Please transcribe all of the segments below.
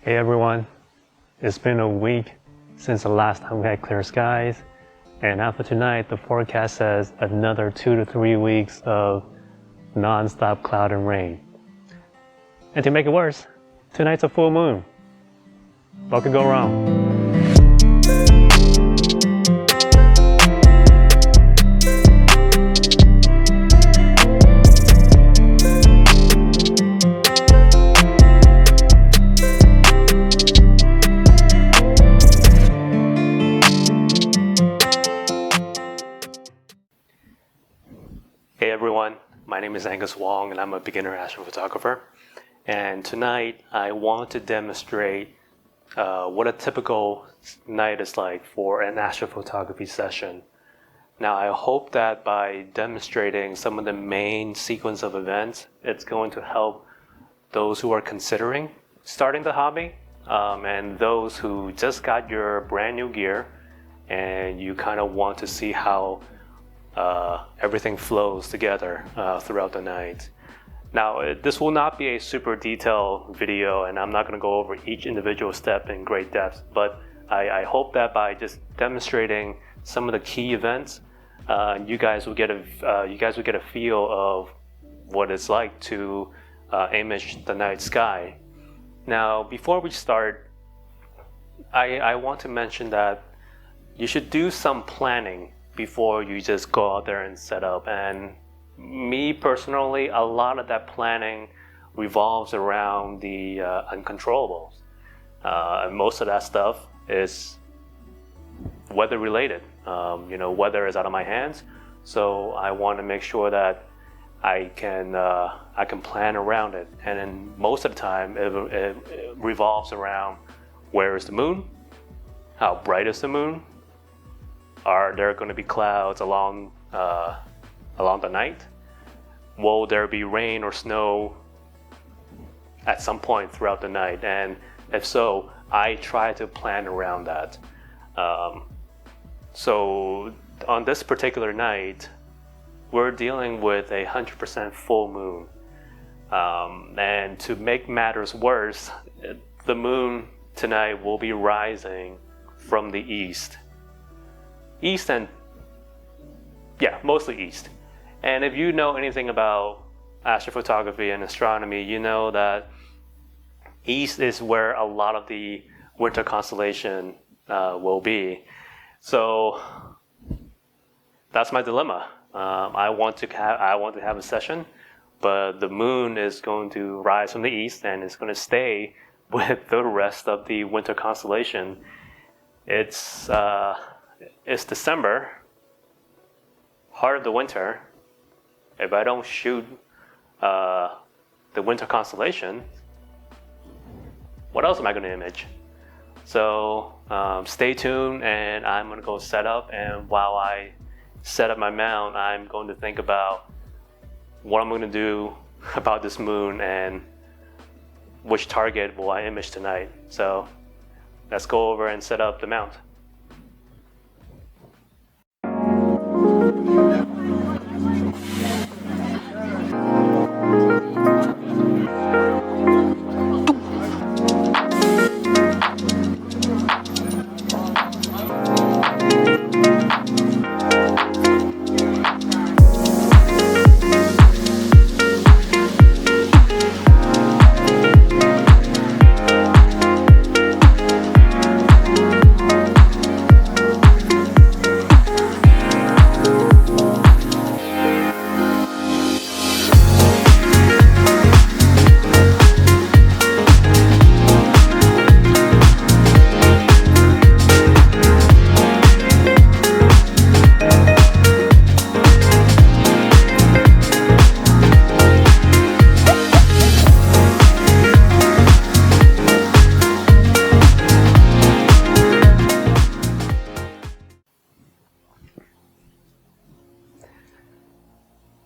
Hey everyone, it's been a week since the last time we had clear skies, and after tonight the forecast says another 2 to 3 weeks of non-stop cloud and rain. And to make it worse, tonight's a full moon. What could go wrong? Hey everyone, my name is Angus Wong and I'm a beginner astrophotographer. And tonight I want to demonstrate what a typical night is like for an astrophotography session. Now I hope that by demonstrating some of the main sequence of events, it's going to help those who are considering starting the hobby and those who just got your brand new gear and you kind of want to see how everything flows together throughout the night. Now, this will not be a super detailed video, and I'm not going to go over each individual step in great depth, but I hope that by just demonstrating some of the key events, you guys will get a feel of what it's like to image the night sky. Now, before we start, I want to mention that you should do some planning before you just go out there and set up. And me personally, a lot of that planning revolves around the uncontrollables. Most of that stuff is weather related. Weather is out of my hands, so I want to make sure that I can plan around it. And then most of the time, it revolves around where is the moon, how bright is the moon. Are there going to be clouds along the night? Will there be rain or snow at some point throughout the night? And if so, I try to plan around that. So on this particular night, we're dealing with 100% full moon. And to make matters worse, the moon tonight will be rising from the east. Mostly east. And if you know anything about astrophotography and astronomy, you know that east is where a lot of the winter constellation will be. So that's my dilemma. I want to have a session, but the moon is going to rise from the east and it's going to stay with the rest of the winter constellation. It's December, heart of the winter. If I don't shoot the winter constellation, what else am I going to image? So stay tuned, and I'm going to go set up. And while I set up my mount, I'm going to think about what I'm going to do about this moon and which target will I image tonight. So let's go over and set up the mount.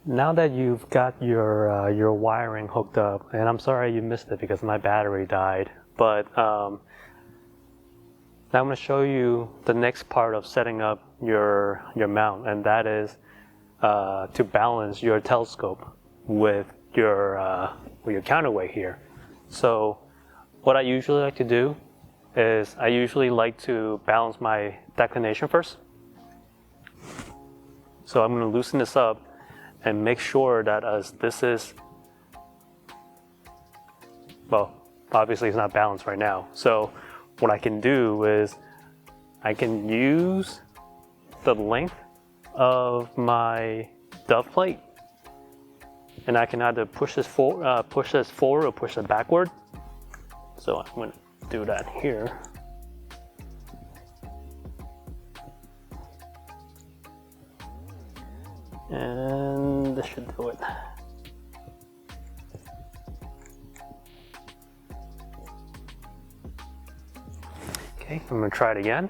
Now that you've got your wiring hooked up, and I'm sorry you missed it because my battery died, but now I'm going to show you the next part of setting up your mount, and that is to balance your telescope with your counterweight here. So what I usually like to do is I usually like to balance my declination first. So I'm going to loosen this up and make sure that as this is, well, obviously it's not balanced right now. So what I can do is I can use the length of my dove plate, and I can either push this forward or push it backward. So I'm going to do that here. And this should do it. Okay, I'm going to try it again.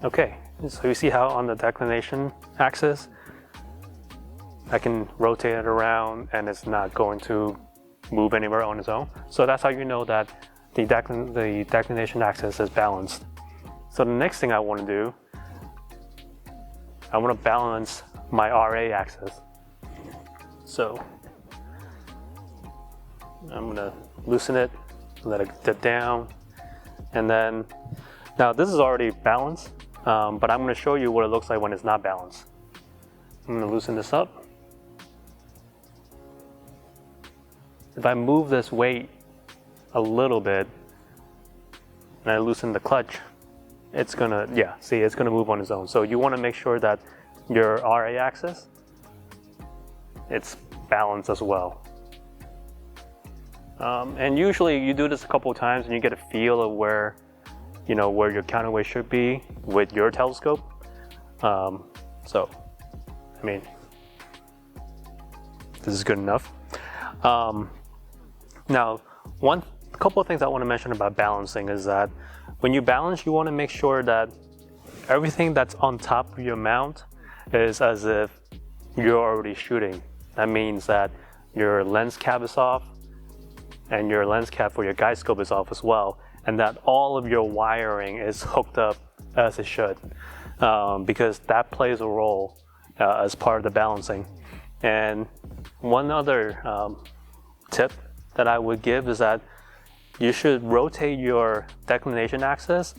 Okay, so you see how on the declination axis, I can rotate it around and it's not going to move anywhere on its own. So that's how you know that the declination axis is balanced. So the next thing I want to do, I want to balance my RA axis. So I'm going to loosen it, let it dip down, and then, now this is already balanced, but I'm going to show you what it looks like when it's not balanced. I'm going to loosen this up. If I move this weight a little bit and I loosen the clutch, it's gonna, yeah, see, it's gonna move on its own. So you wanna make sure that your RA axis, it's balanced as well. And usually you do this a couple of times and you get a feel of where, you know, where your counterweight should be with your telescope. So, I mean, this is good enough. Now, a couple of things I want to mention about balancing is that when you balance, you want to make sure that everything that's on top of your mount is as if you're already shooting. That means that your lens cap is off and your lens cap for your guide scope is off as well, and that all of your wiring is hooked up as it should, because that plays a role as part of the balancing. And one other tip that I would give is that you should rotate your declination axis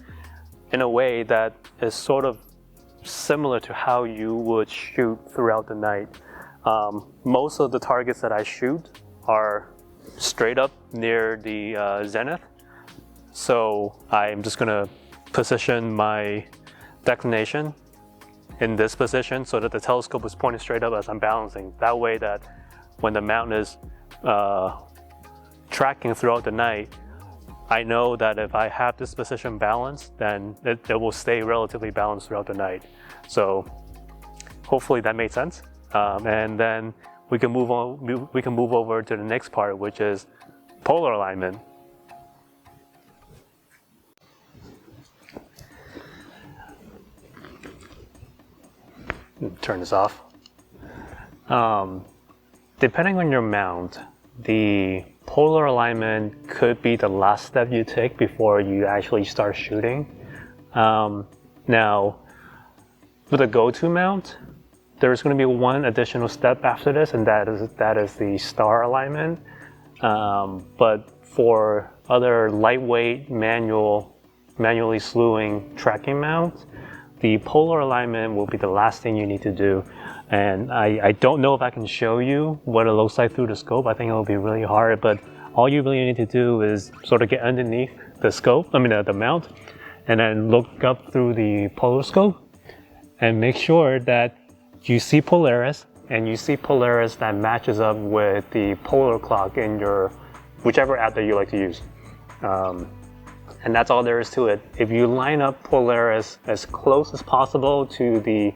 in a way that is sort of similar to how you would shoot throughout the night. Most of the targets that I shoot are straight up near the zenith, so I'm just gonna position my declination in this position so that the telescope is pointing straight up as I'm balancing. That way that when the mount is tracking throughout the night, I know that if I have this position balanced, then it will stay relatively balanced throughout the night. So hopefully that made sense. And then we can move on. We can move over to the next part, which is polar alignment. Turn this off. Depending on your mount, the polar alignment could be the last step you take before you actually start shooting. Now, with a go-to mount, there's going to be one additional step after this, and that is the star alignment. But for other lightweight manually slewing tracking mounts, the polar alignment will be the last thing you need to do. And I don't know if I can show you what it looks like through the scope. I think it'll be really hard, but all you really need to do is sort of get underneath the scope, the mount, and then look up through the polar scope and make sure that you see Polaris, and you see Polaris that matches up with the polar clock in your whichever app that you like to use. And that's all there is to it. If you line up Polaris as close as possible to the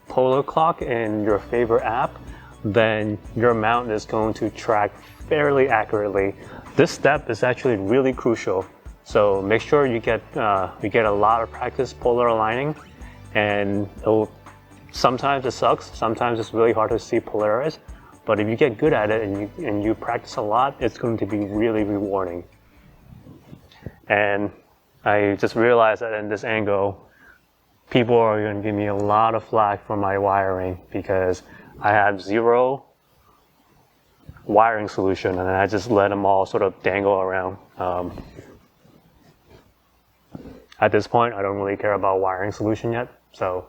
polar clock in your favorite app, then your mount is going to track fairly accurately. This step is actually really crucial. So make sure you get a lot of practice polar aligning, and sometimes it sucks, sometimes it's really hard to see Polaris, but if you get good at it and you practice a lot, it's going to be really rewarding. And I just realized that in this angle, people are going to give me a lot of flack for my wiring because I have zero wiring solution, and I just let them all sort of dangle around. At this point, I don't really care about wiring solution yet, so.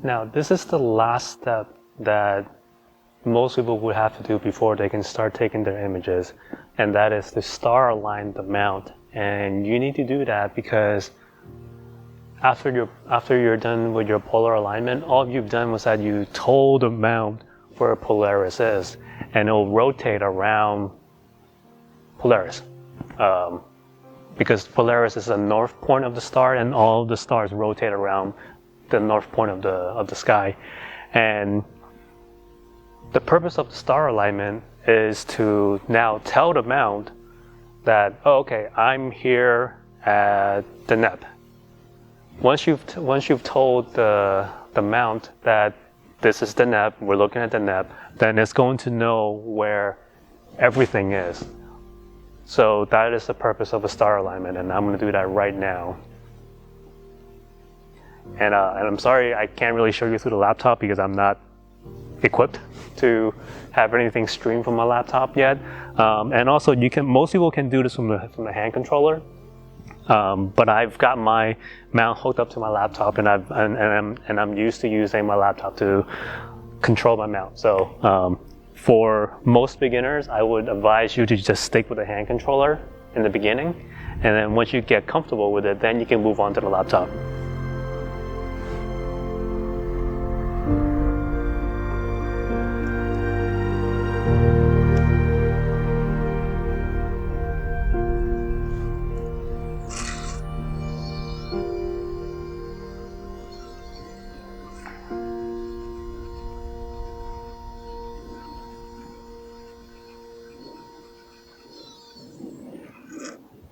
Now, this is the last step that most people would have to do before they can start taking their images, and that is to star align the mount. And you need to do that because after you're done with your polar alignment, all you've done was that you told the mount where Polaris is, and it'll rotate around Polaris. Because Polaris is the north point of the star, and all the stars rotate around the north point of the sky. And the purpose of the star alignment is to now tell the mount that, oh, okay, I'm here at the neb. Once you've told the mount that this is the neb, we're looking at the neb, then it's going to know where everything is. So that is the purpose of a star alignment, and I'm going to do that right now. And I'm sorry I can't really show you through the laptop because I'm not equipped to have anything streamed from my laptop yet. And also, most people can do this from the hand controller. But I've got my mount hooked up to my laptop, and I'm used to using my laptop to control my mount. So for most beginners, I would advise you to just stick with the hand controller in the beginning, and then once you get comfortable with it, then you can move on to the laptop.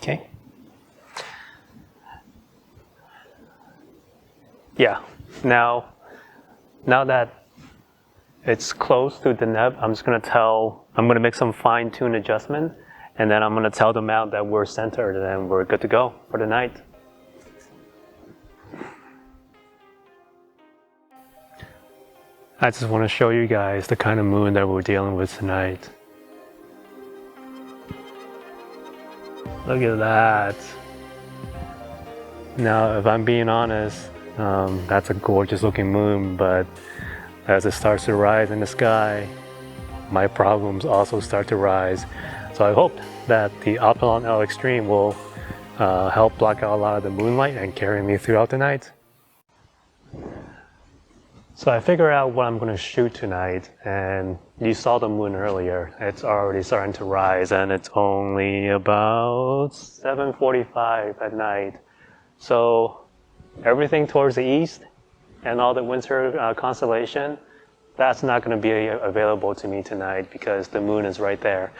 Okay. Yeah. Now that it's close to the neb, I'm going to make some fine-tune adjustment, and then I'm going to tell the mount that we're centered and we're good to go for the night. I just want to show you guys the kind of moon that we're dealing with tonight. Look at that. Now, if I'm being honest, that's a gorgeous looking moon, but as it starts to rise in the sky, my problems also start to rise. So I hope that the Optolong L-eXtreme will help block out a lot of the moonlight and carry me throughout the night. So I figured out what I'm going to shoot tonight, and you saw the moon earlier. It's already starting to rise, and it's only about 7:45 at night. So everything towards the east and all the winter constellation, that's not going to be available to me tonight because the moon is right there.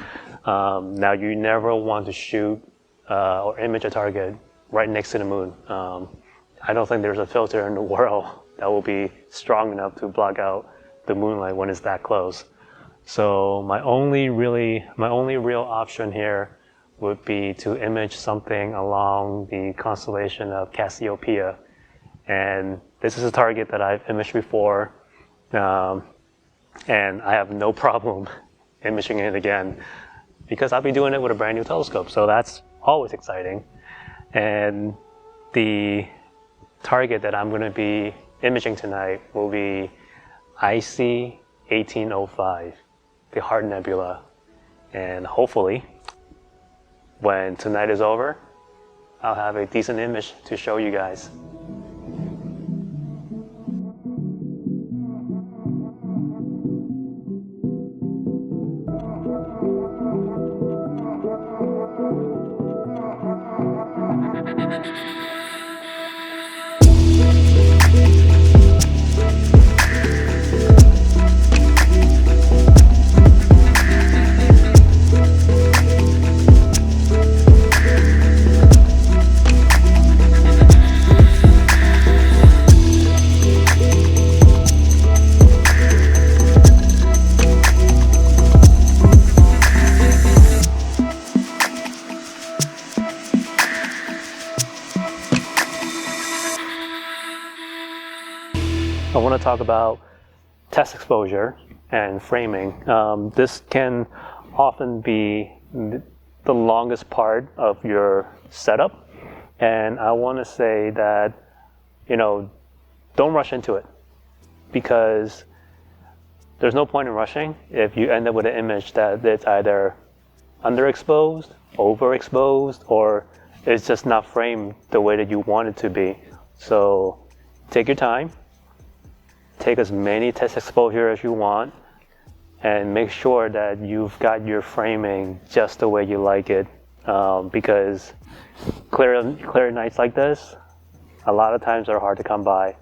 Now, you never want to shoot or image a target right next to the moon. I don't think there's a filter in the world that will be strong enough to block out the moonlight when it's that close. So my only real option here would be to image something along the constellation of Cassiopeia. And this is a target that I've imaged before, and I have no problem imaging it again because I'll be doing it with a brand new telescope, so that's always exciting. And the target that I'm going to be imaging tonight will be IC 1805, the Heart Nebula. And hopefully, when tonight is over, I'll have a decent image to show you guys. I want to talk about test exposure and framing. This can often be the longest part of your setup, and I want to say that, don't rush into it, because there's no point in rushing if you end up with an image that it's either underexposed, overexposed, or it's just not framed the way that you want it to be. So take your time, take as many test exposure as you want, and make sure that you've got your framing just the way you like it, because clear nights like this, a lot of times are hard to come by.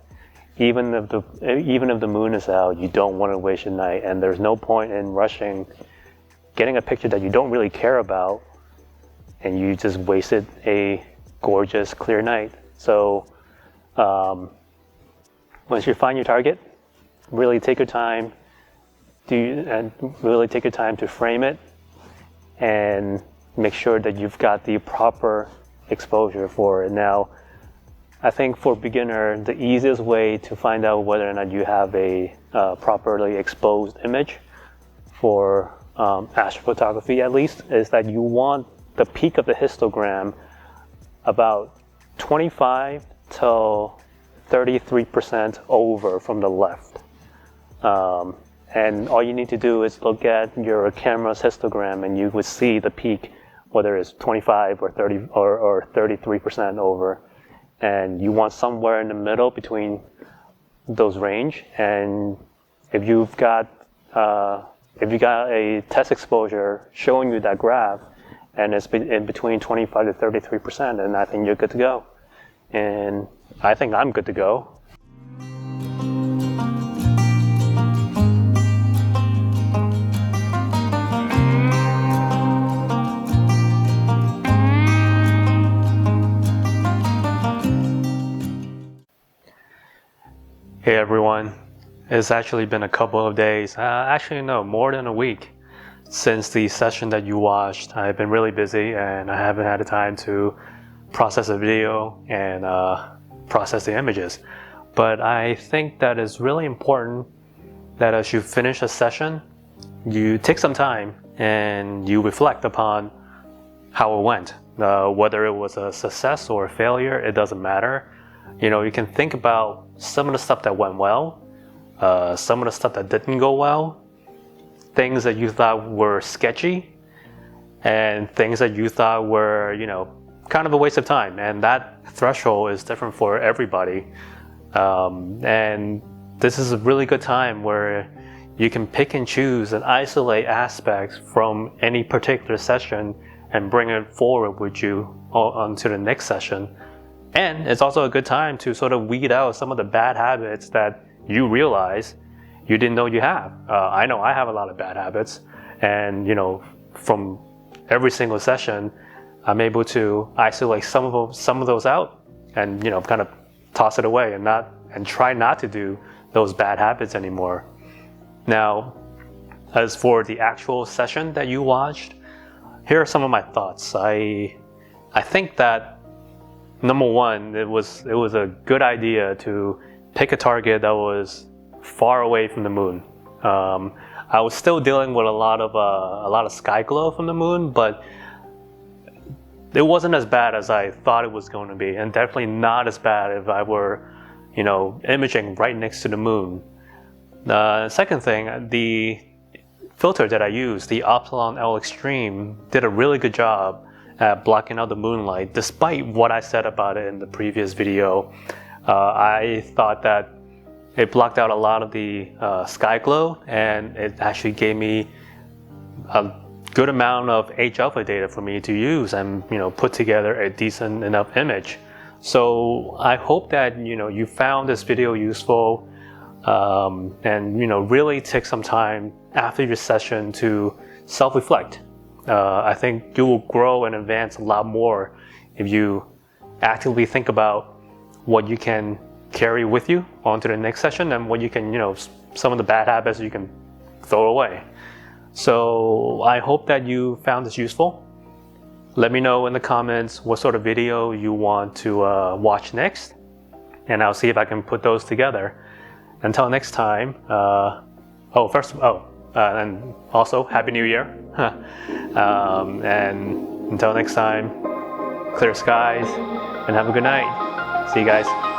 Even if the moon is out, you don't want to waste your night, and there's no point in rushing, getting a picture that you don't really care about, and you just wasted a gorgeous clear night. So once you find your target, really take your time to frame it, and make sure that you've got the proper exposure for it. Now, I think for beginner, the easiest way to find out whether or not you have a properly exposed image for astrophotography, at least, is that you want the peak of the histogram about 25 to 33% over from the left. And all you need to do is look at your camera's histogram, and you would see the peak, whether it's 25 or 30 or 33% over. And you want somewhere in the middle between those range. And if you've got a test exposure showing you that graph, and it's in between 25 to 33%, then I think you're good to go. And I think I'm good to go. Hey everyone, it's actually been a couple of days, actually no, more than a week since the session that you watched. I've been really busy and I haven't had the time to process the video and process the images. But I think that it's really important that as you finish a session, you take some time and you reflect upon how it went. Whether it was a success or a failure, it doesn't matter. You can think about some of the stuff that went well, some of the stuff that didn't go well, things that you thought were sketchy, and things that you thought were, kind of a waste of time. And that threshold is different for everybody. And this is a really good time where you can pick and choose and isolate aspects from any particular session and bring it forward with you onto the next session. And it's also a good time to sort of weed out some of the bad habits that you realize you didn't know you have. I know I have a lot of bad habits, and from every single session, I'm able to isolate some of those out, and kind of toss it away and try not to do those bad habits anymore. Now, as for the actual session that you watched, here are some of my thoughts. I think that number one, it was a good idea to pick a target that was far away from the moon. I was still dealing with a lot of sky glow from the moon, but it wasn't as bad as I thought it was going to be, and definitely not as bad if I were, imaging right next to the moon. Second thing, the filter that I used, the Optolong L-eXtreme, did a really good job at blocking out the moonlight, despite what I said about it in the previous video. I thought that it blocked out a lot of the sky glow, and it actually gave me a good amount of H-alpha data for me to use and put together a decent enough image. So I hope that you found this video useful, and really take some time after your session to self-reflect. I think you will grow and advance a lot more if you actively think about what you can carry with you onto the next session, and what you can, some of the bad habits you can throw away. So I hope that you found this useful. Let me know in the comments what sort of video you want to watch next, and I'll see if I can put those together. until next time, and also Happy New Year. And until next time, clear skies and have a good night. See you guys.